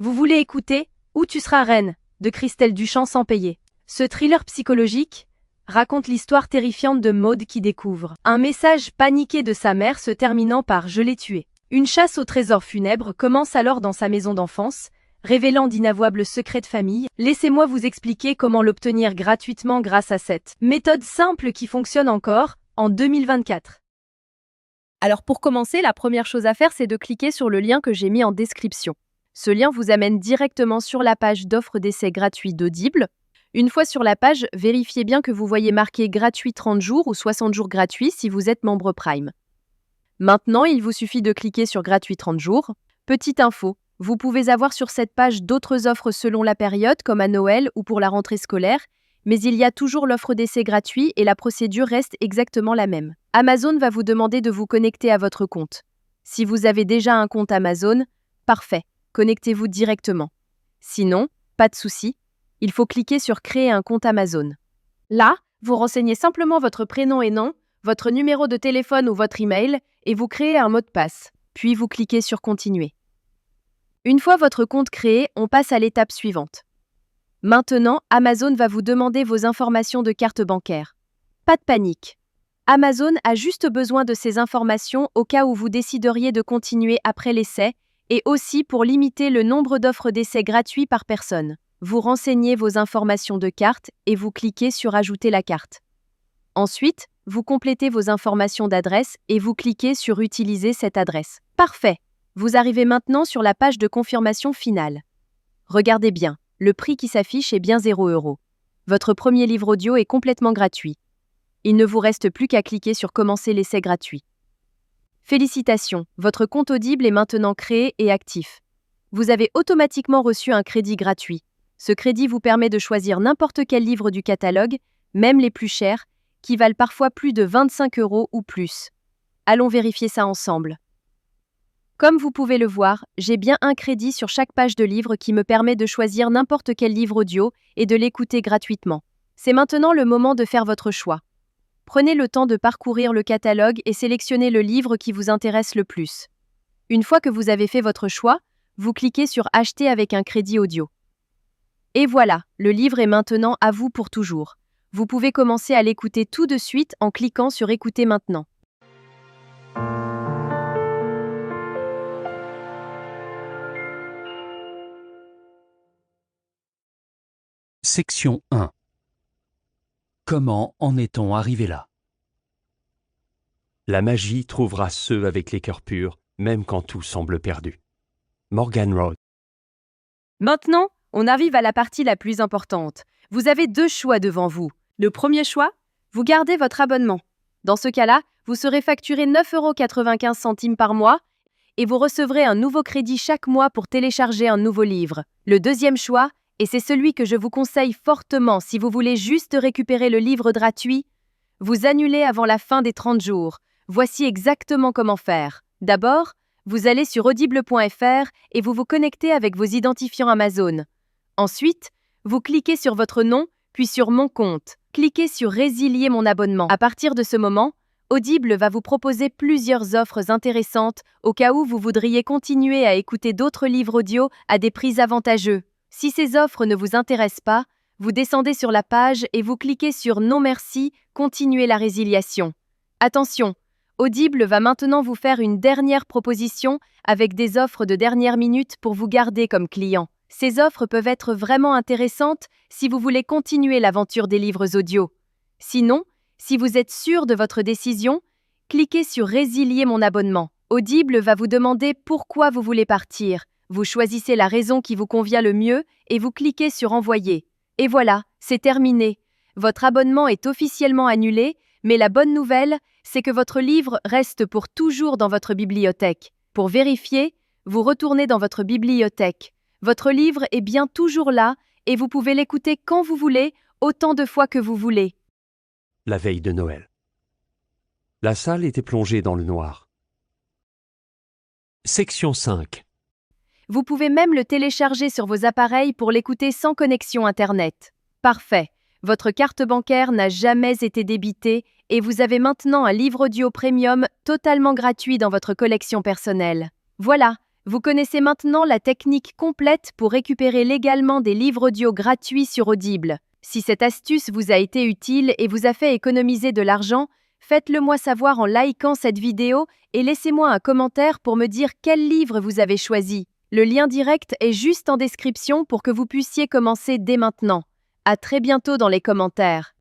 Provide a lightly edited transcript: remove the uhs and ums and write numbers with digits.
Vous voulez écouter Où tu seras reine de Christelle Duchamp sans payer. Ce thriller psychologique raconte l'histoire terrifiante de Maude qui découvre un message paniqué de sa mère se terminant par « Je l'ai tué ». Une chasse au trésor funèbre commence alors dans sa maison d'enfance, révélant d'inavouables secrets de famille. Laissez-moi vous expliquer comment l'obtenir gratuitement grâce à cette méthode simple qui fonctionne encore en 2024. Alors pour commencer, la première chose à faire, c'est de cliquer sur le lien que j'ai mis en description. Ce lien vous amène directement sur la page d'offre d'essai gratuit d'Audible. Une fois sur la page, vérifiez bien que vous voyez marqué gratuit 30 jours ou 60 jours gratuits si vous êtes membre Prime. Maintenant, il vous suffit de cliquer sur gratuit 30 jours. Petite info, vous pouvez avoir sur cette page d'autres offres selon la période comme à Noël ou pour la rentrée scolaire, mais il y a toujours l'offre d'essai gratuit et la procédure reste exactement la même. Amazon va vous demander de vous connecter à votre compte. Si vous avez déjà un compte Amazon, parfait, connectez-vous directement. Sinon, pas de souci, il faut cliquer sur Créer un compte Amazon. Là, vous renseignez simplement votre prénom et nom, votre numéro de téléphone ou votre email et vous créez un mot de passe. Puis vous cliquez sur Continuer. Une fois votre compte créé, on passe à l'étape suivante. Maintenant, Amazon va vous demander vos informations de carte bancaire. Pas de panique. Amazon a juste besoin de ces informations au cas où vous décideriez de continuer après l'essai et aussi pour limiter le nombre d'offres d'essai gratuits par personne. Vous renseignez vos informations de carte et vous cliquez sur Ajouter la carte. Ensuite, vous complétez vos informations d'adresse et vous cliquez sur Utiliser cette adresse. Parfait. Vous arrivez maintenant sur la page de confirmation finale. Regardez bien, le prix qui s'affiche est bien 0 €. Votre premier livre audio est complètement gratuit. Il ne vous reste plus qu'à cliquer sur Commencer l'essai gratuit. Félicitations, votre compte Audible est maintenant créé et actif. Vous avez automatiquement reçu un crédit gratuit. Ce crédit vous permet de choisir n'importe quel livre du catalogue, même les plus chers, qui valent parfois plus de 25 € ou plus. Allons vérifier ça ensemble. Comme vous pouvez le voir, j'ai bien un crédit sur chaque page de livre qui me permet de choisir n'importe quel livre audio et de l'écouter gratuitement. C'est maintenant le moment de faire votre choix. Prenez le temps de parcourir le catalogue et sélectionnez le livre qui vous intéresse le plus. Une fois que vous avez fait votre choix, vous cliquez sur Acheter avec un crédit audio. Et voilà, le livre est maintenant à vous pour toujours. Vous pouvez commencer à l'écouter tout de suite en cliquant sur Écouter maintenant. Section 1. Comment en est-on arrivé là? La magie trouvera ceux avec les cœurs purs, même quand tout semble perdu. Morgan Road. Maintenant, on arrive à la partie la plus importante. Vous avez deux choix devant vous. Le premier choix, vous gardez votre abonnement. Dans ce cas-là, vous serez facturé 9,95 € par mois et vous recevrez un nouveau crédit chaque mois pour télécharger un nouveau livre. Le deuxième choix, et c'est celui que je vous conseille fortement si vous voulez juste récupérer le livre gratuit, vous annulez avant la fin des 30 jours. Voici exactement comment faire. D'abord, vous allez sur audible.fr et vous vous connectez avec vos identifiants Amazon. Ensuite, vous cliquez sur votre nom, puis sur Mon compte. Cliquez sur Résilier mon abonnement. À partir de ce moment, Audible va vous proposer plusieurs offres intéressantes au cas où vous voudriez continuer à écouter d'autres livres audio à des prix avantageux. Si ces offres ne vous intéressent pas, vous descendez sur la page et vous cliquez sur Non merci, continuez la résiliation. Attention, Audible va maintenant vous faire une dernière proposition avec des offres de dernière minute pour vous garder comme client. Ces offres peuvent être vraiment intéressantes si vous voulez continuer l'aventure des livres audio. Sinon, si vous êtes sûr de votre décision, cliquez sur Résilier mon abonnement. Audible va vous demander pourquoi vous voulez partir. Vous choisissez la raison qui vous convient le mieux et vous cliquez sur Envoyer. Et voilà, c'est terminé. Votre abonnement est officiellement annulé, mais la bonne nouvelle, c'est que votre livre reste pour toujours dans votre bibliothèque. Pour vérifier, vous retournez dans votre bibliothèque. Votre livre est bien toujours là et vous pouvez l'écouter quand vous voulez, autant de fois que vous voulez. La veille de Noël. La salle était plongée dans le noir. Section 5. Vous pouvez même le télécharger sur vos appareils pour l'écouter sans connexion Internet. Parfait. Votre carte bancaire n'a jamais été débitée et vous avez maintenant un livre audio premium totalement gratuit dans votre collection personnelle. Voilà, Vous connaissez maintenant la technique complète pour récupérer légalement des livres audio gratuits sur Audible. Si cette astuce vous a été utile et vous a fait économiser de l'argent, faites-le moi savoir en likant cette vidéo et laissez-moi un commentaire pour me dire quel livre vous avez choisi. Le lien direct est juste en description pour que vous puissiez commencer dès maintenant. À très bientôt dans les commentaires.